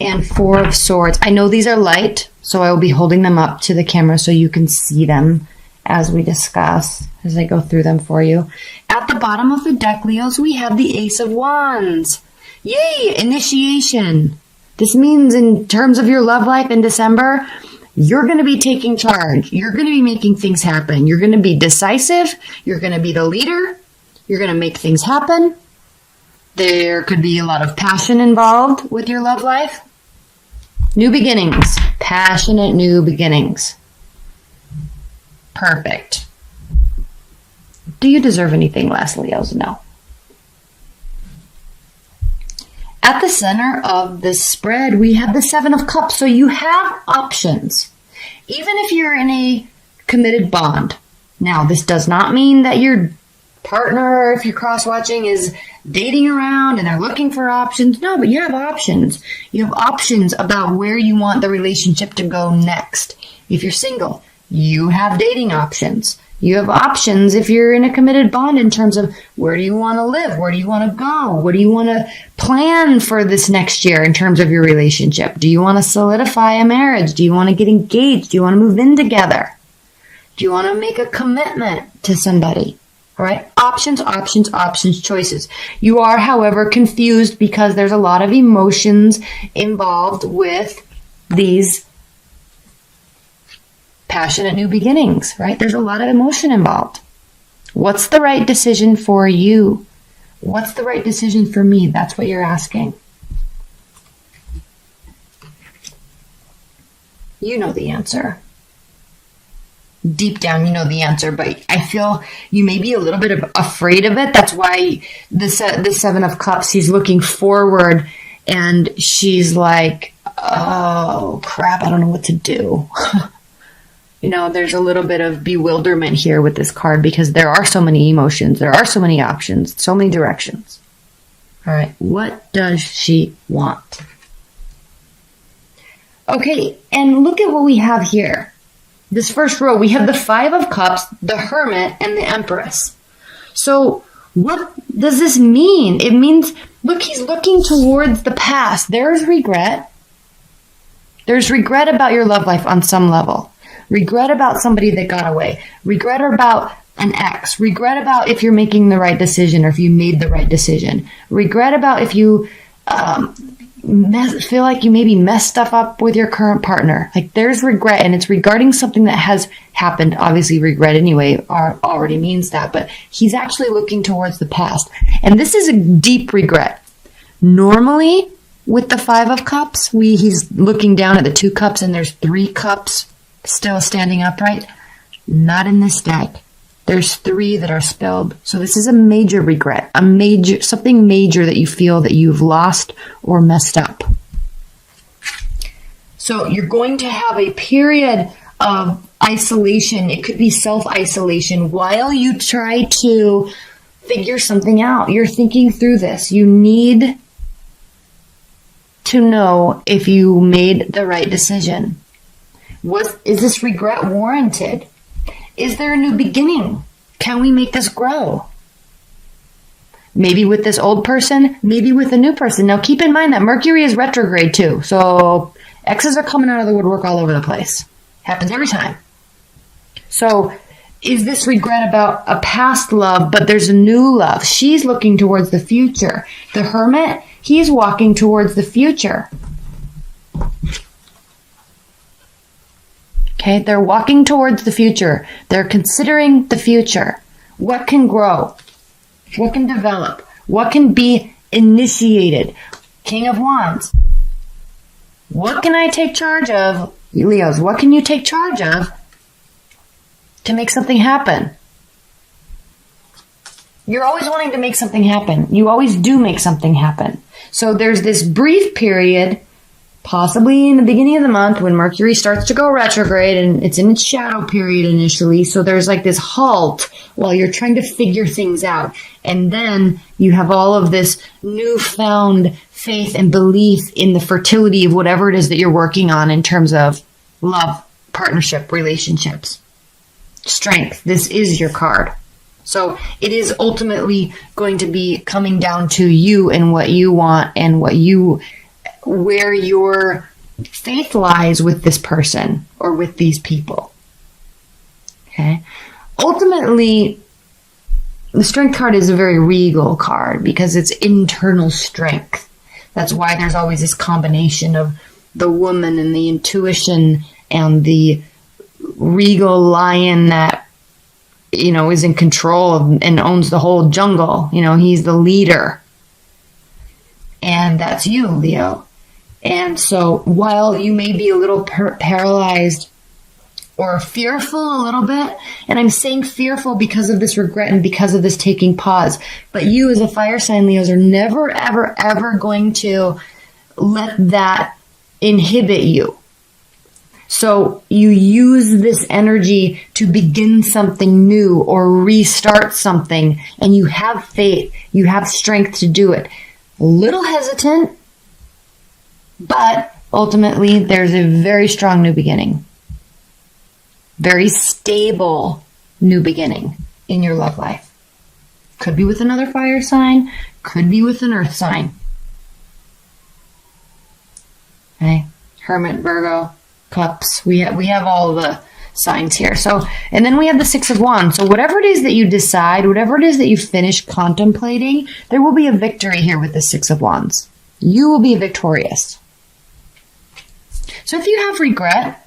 and Four of Swords. I know these are light, so I will be holding them up to the camera so you can see them as we discuss, as I go through them for you. At the bottom of the deck, Leos, we have the Ace of Wands. Yay! Initiation. This means in terms of your love life in December, you're going to be taking charge. You're going to be making things happen. You're going to be decisive. You're going to be the leader. You're going to make things happen. There could be a lot of passion involved with your love life. New beginnings. Passionate new beginnings. Perfect. Do you deserve anything less, Leos? No. At the center of this spread, we have the Seven of Cups. So you have options, even if you're in a committed bond. Now, this does not mean that your partner, if you're cross-watching, is dating around and they're looking for options. No, but you have options. You have options about where you want the relationship to go next. If you're single, you have dating options. You have options if you're in a committed bond in terms of where do you want to live? Where do you want to go? What do you want to plan for this next year in terms of your relationship? Do you want to solidify a marriage? Do you want to get engaged? Do you want to move in together? Do you want to make a commitment to somebody? All right. Options, options, options, choices. You are, however, confused because there's a lot of emotions involved with these passionate new beginnings, right? There's a lot of emotion involved. What's the right decision for you? What's the right decision for me? That's what you're asking. You know the answer. Deep down, you know the answer, but I feel you may be a little bit afraid of it. That's why the Seven of Cups, he's looking forward and she's like, oh crap, I don't know what to do. You know, there's a little bit of bewilderment here with this card because there are so many emotions. There are so many options, so many directions. All right, what does she want? Okay, and look at what we have here. This first row, we have the Five of Cups, the Hermit, and the Empress. So what does this mean? It means, look, he's looking towards the past. There's regret. There's regret about your love life on some level. Regret about somebody that got away. Regret about an ex. Regret about if you're making the right decision or if you made the right decision. Regret about if you feel like you maybe messed stuff up with your current partner. Like there's regret and it's regarding something that has happened. Obviously regret anyway already means that, but he's actually looking towards the past. And this is a deep regret. Normally with the Five of Cups, he's looking down at the Two Cups and there's Three Cups still standing upright. Not in this deck. There's three that are spilled. So this is a major regret, something major that you feel that you've lost or messed up. So you're going to have a period of isolation. It could be self-isolation while you try to figure something out. You're thinking through this. You need to know if you made the right decision. Is this regret warranted? Is there a new beginning? Can we make this grow? Maybe with this old person, maybe with a new person. Now keep in mind that Mercury is retrograde too. So exes are coming out of the woodwork all over the place. Happens every time. So is this regret about a past love, but there's a new love? She's looking towards the future. The Hermit, he's walking towards the future. Okay, they're walking towards the future. They're considering the future. What can grow? What can develop? What can be initiated? King of Wands. What can I take charge of? Leos, what can you take charge of to make something happen? You're always wanting to make something happen. You always do make something happen. So there's this brief period, possibly in the beginning of the month when Mercury starts to go retrograde and it's in its shadow period initially. So there's like this halt while you're trying to figure things out. And then you have all of this newfound faith and belief in the fertility of whatever it is that you're working on in terms of love, partnership, relationships, strength. This is your card. So it is ultimately going to be coming down to you and what you want and what you where your faith lies with this person or with these people. Okay? Ultimately, the Strength card is a very regal card because it's internal strength. That's why there's always this combination of the woman and the intuition and the regal lion that, is in control of and owns the whole jungle. He's the leader. And that's you, Leo. And so while you may be a little paralyzed or fearful a little bit, and I'm saying fearful because of this regret and because of this taking pause, but you as a fire sign, Leos, are never, ever, ever going to let that inhibit you. So you use this energy to begin something new or restart something, and you have faith, you have strength to do it. A little hesitant, but ultimately there's a very strong new beginning. Very stable new beginning in your love life. Could be with another fire sign, could be with an earth sign. Okay, Hermit, Virgo, Cups. We have all the signs here. So, and then we have the Six of Wands. So whatever it is that you decide, whatever it is that you finish contemplating, there will be a victory here with the Six of Wands. You will be victorious. So if you have regret,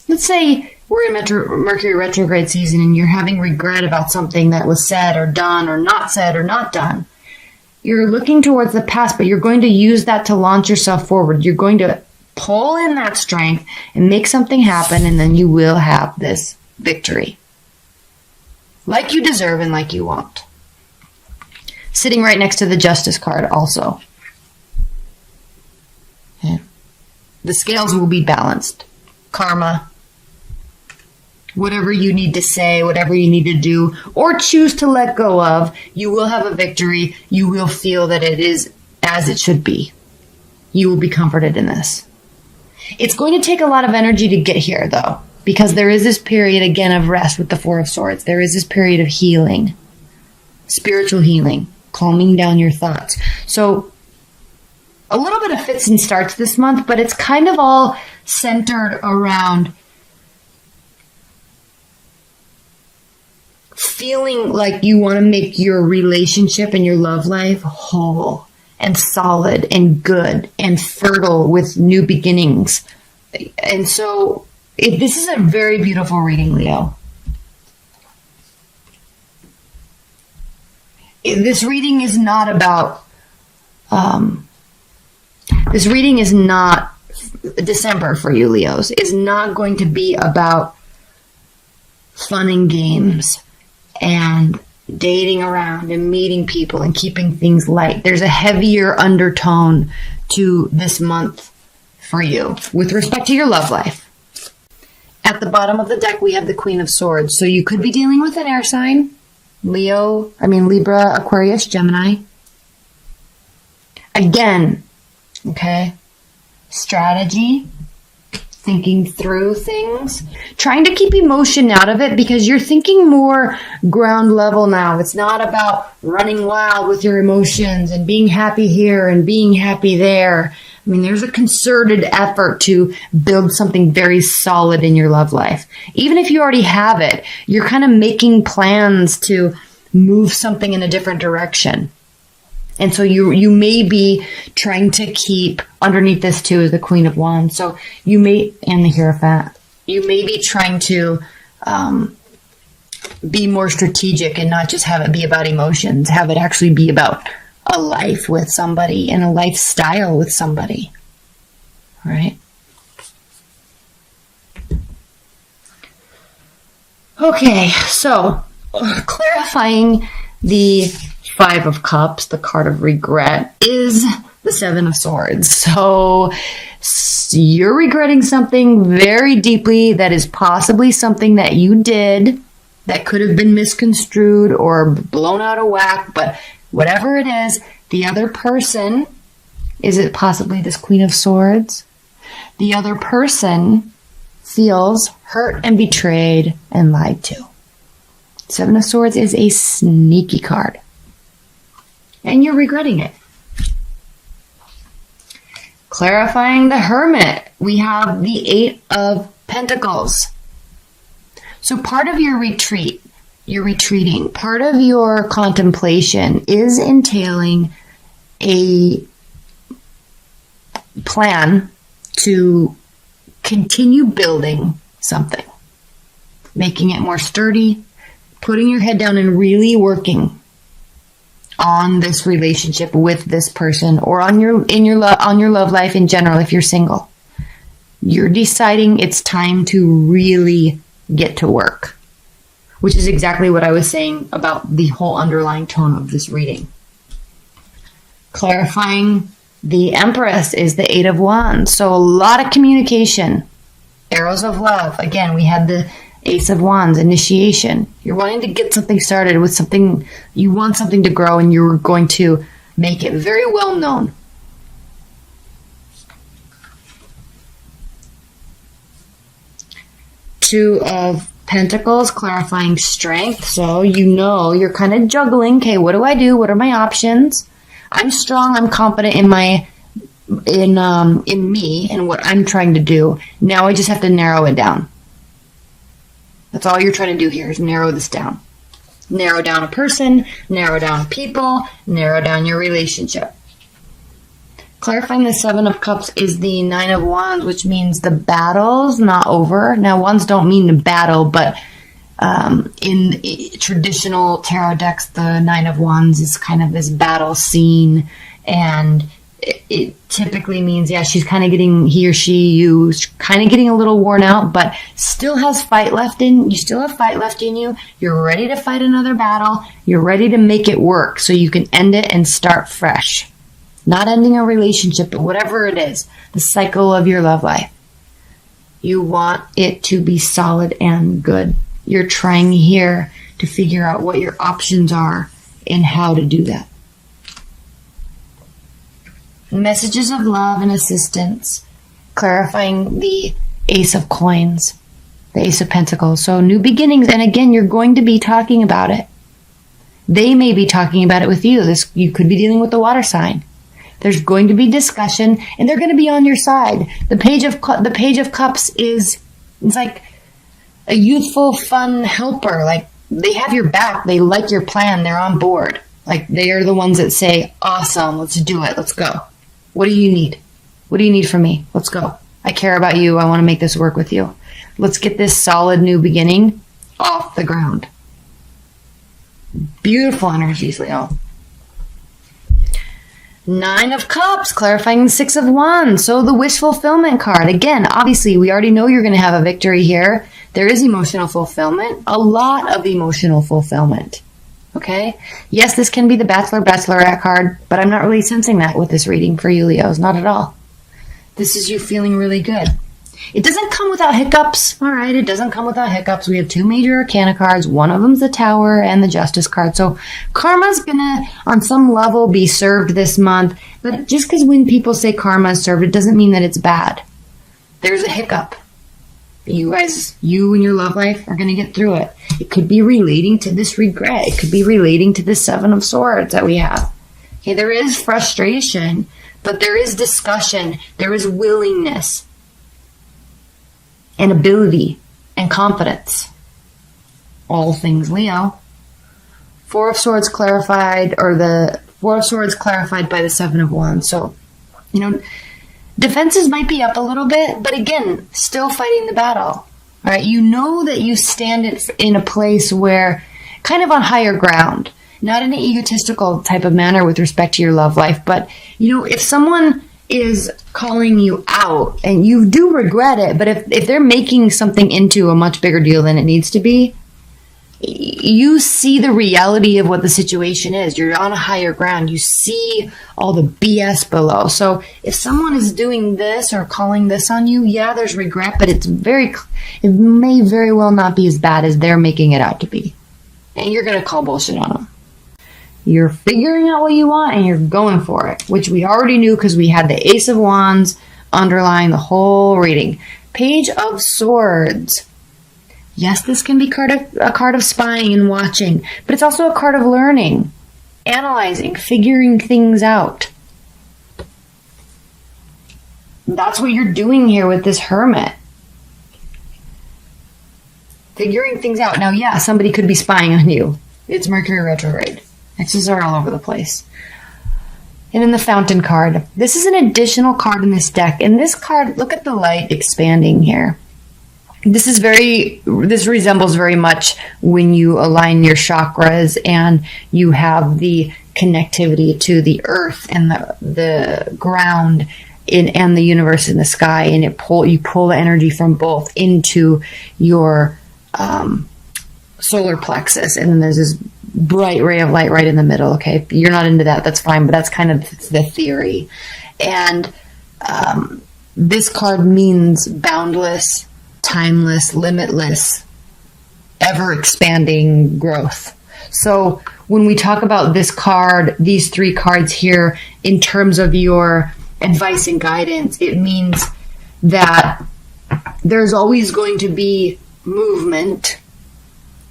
let's say we're in Mercury retrograde season and you're having regret about something that was said or done or not said or not done. You're looking towards the past, but you're going to use that to launch yourself forward. You're going to pull in that strength and make something happen, and then you will have this victory. Like you deserve and like you want. Sitting right next to the Justice card also. Okay. The scales will be balanced. Karma. Whatever you need to say, whatever you need to do, or choose to let go of, you will have a victory. You will feel that it is as it should be. You will be comforted in this. It's going to take a lot of energy to get here, though, because there is this period, again, of rest with the Four of Swords. There is this period of healing, spiritual healing, calming down your thoughts. So a little bit of fits and starts this month, but it's kind of all centered around feeling like you want to make your relationship and your love life whole and solid and good and fertile with new beginnings. And so this is a very beautiful reading, Leo. This reading is not about, this reading is not December for you, Leos. Is not going to be about fun and games and dating around and meeting people and keeping things light. There's a heavier undertone to this month for you with respect to your love life. At the bottom of the deck, we have the Queen of Swords. So you could be dealing with an air sign. Libra, Aquarius, Gemini. Again, okay, strategy, thinking through things, trying to keep emotion out of it because you're thinking more ground level now. It's not about running wild with your emotions and being happy here and being happy there. I mean, there's a concerted effort to build something very solid in your love life. Even if you already have it, you're kind of making plans to move something in a different direction. And so you may be trying to keep, underneath this too is the Queen of Wands. So you may, and the Hierophant, you may be trying to be more strategic and not just have it be about emotions, have it actually be about a life with somebody and a lifestyle with somebody. All right? Okay, so clarifying the Five of Cups, the card of regret, is the Seven of Swords. So you're regretting something very deeply that is possibly something that you did that could have been misconstrued or blown out of whack, but whatever it is, the other person, is it possibly this Queen of Swords? The other person feels hurt and betrayed and lied to. Seven of Swords is a sneaky card. And you're regretting it. Clarifying the Hermit, we have the Eight of Pentacles. So part of your retreat, you're retreating, part of your contemplation is entailing a plan to continue building something, making it more sturdy, putting your head down and really working on this relationship with this person, or on your love life in general. If you're single, you're deciding it's time to really get to work, which is exactly what I was saying about the whole underlying tone of this reading. Clarifying the Empress is the Eight of Wands, so a lot of communication. Arrows of love, again, we had the Ace of Wands, initiation. You're wanting to get something started with something, you want something to grow, and you're going to make it very well known. Two of Pentacles, clarifying strength. So you're kind of juggling. Okay, what do I do? What are my options? I'm strong. I'm confident in me and what I'm trying to do. Now I just have to narrow it down. That's all you're trying to do here, is narrow this down. Narrow down a person, narrow down people, narrow down your relationship. Clarifying the Seven of Cups is the Nine of Wands, which means the battle's not over. Now, wands don't mean to battle, but in traditional tarot decks, the Nine of Wands is kind of this battle scene, and it typically means, yeah, she's kind of getting, he or she, you, kind of getting a little worn out, but still has fight left in, you still have fight left in you. You're ready to fight another battle. You're ready to make it work so you can end it and start fresh. Not ending a relationship, but whatever it is, the cycle of your love life. You want it to be solid and good. You're trying here to figure out what your options are and how to do that. Messages of love and assistance, clarifying the Ace of Coins, the Ace of Pentacles. So new beginnings, and again, you're going to be talking about it. They may be talking about it with you. You could be dealing with the water sign. There's going to be discussion, and they're going to be on your side. The Page of Cups it's like a youthful, fun helper. Like, they have your back. They like your plan. They're on board. Like, they are the ones that say, awesome, let's do it. Let's go. What do you need? What do you need from me? Let's go. I care about you. I want to make this work with you. Let's get this solid new beginning off the ground. Beautiful energies, Leo. Nine of Cups, clarifying the Six of Wands. So the wish fulfillment card. Again, obviously, we already know you're going to have a victory here. There is emotional fulfillment. A lot of emotional fulfillment. Okay? Yes, this can be the Bachelor, Bachelorette card, but I'm not really sensing that with this reading for you, Leos. Not at all. This is you feeling really good. It doesn't come without hiccups. All right, it doesn't come without hiccups. We have two major arcana cards. One of them's the Tower and the Justice card. So karma's going to, on some level, be served this month. But just because when people say karma is served, it doesn't mean that it's bad. There's a hiccup. You and your love life are going to get through it. It could be relating to this regret. It could be relating to the Seven of Swords that we have. Okay, there is frustration, but there is discussion. There is willingness and ability and confidence. All things Leo. Four of Swords clarified, or the Four of Swords clarified by the Seven of Wands. So, defenses might be up a little bit, but again, still fighting the battle. All right, you know that you stand in a place where, kind of on higher ground, not in an egotistical type of manner with respect to your love life, but, if someone is calling you out and you do regret it, but if they're making something into a much bigger deal than it needs to be, you see the reality of what the situation is. You're on a higher ground. You see all the BS below. So if someone is doing this or calling this on you, yeah, there's regret, but it may very well not be as bad as they're making it out to be. And you're going to call bullshit on them. You're figuring out what you want and you're going for it, which we already knew because we had the Ace of Wands underlying the whole reading. Page of Swords. Yes, this can be a card of spying and watching, but it's also a card of learning, analyzing, figuring things out. that's what you're doing here with this Hermit. Figuring things out. Now, yeah, somebody could be spying on you. It's Mercury retrograde. X's are all over the place. And in the Fountain card, this is an additional card in this deck. And this card, look at the light expanding here. This resembles very much when you align your chakras and you have the connectivity to the earth and the ground and the universe in the sky, and you pull the energy from both into your solar plexus, and then there's this bright ray of light right in the middle. Okay, if you're not into that, that's fine, but that's kind of the theory. And this card means boundless, timeless, limitless, ever expanding growth. So when we talk about this card, these three cards here, in terms of your advice and guidance, it means that there's always going to be movement.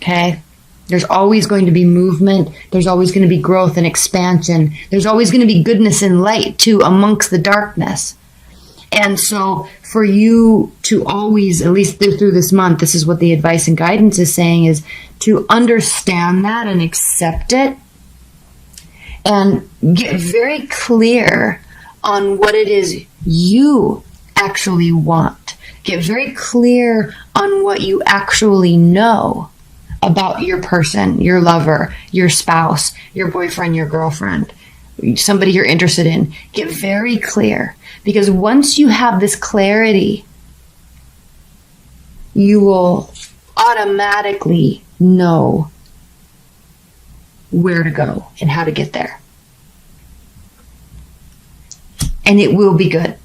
Okay? There's always going to be movement. There's always going to be growth and expansion. There's always going to be goodness and light too amongst the darkness. And so for you to always, at least through this month, this is what the advice and guidance is saying, is to understand that and accept it and get very clear on what it is you actually want. Get very clear on what you actually know about your person, your lover, your spouse, your boyfriend, your girlfriend, somebody you're interested in. Get very clear, because once you have this clarity, you will automatically know where to go and how to get there. And it will be good.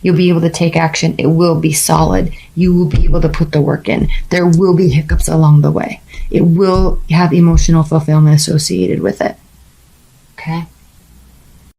You'll be able to take action. It will be solid. You will be able to put the work in. There will be hiccups along the way. It will have emotional fulfillment associated with it. Okay?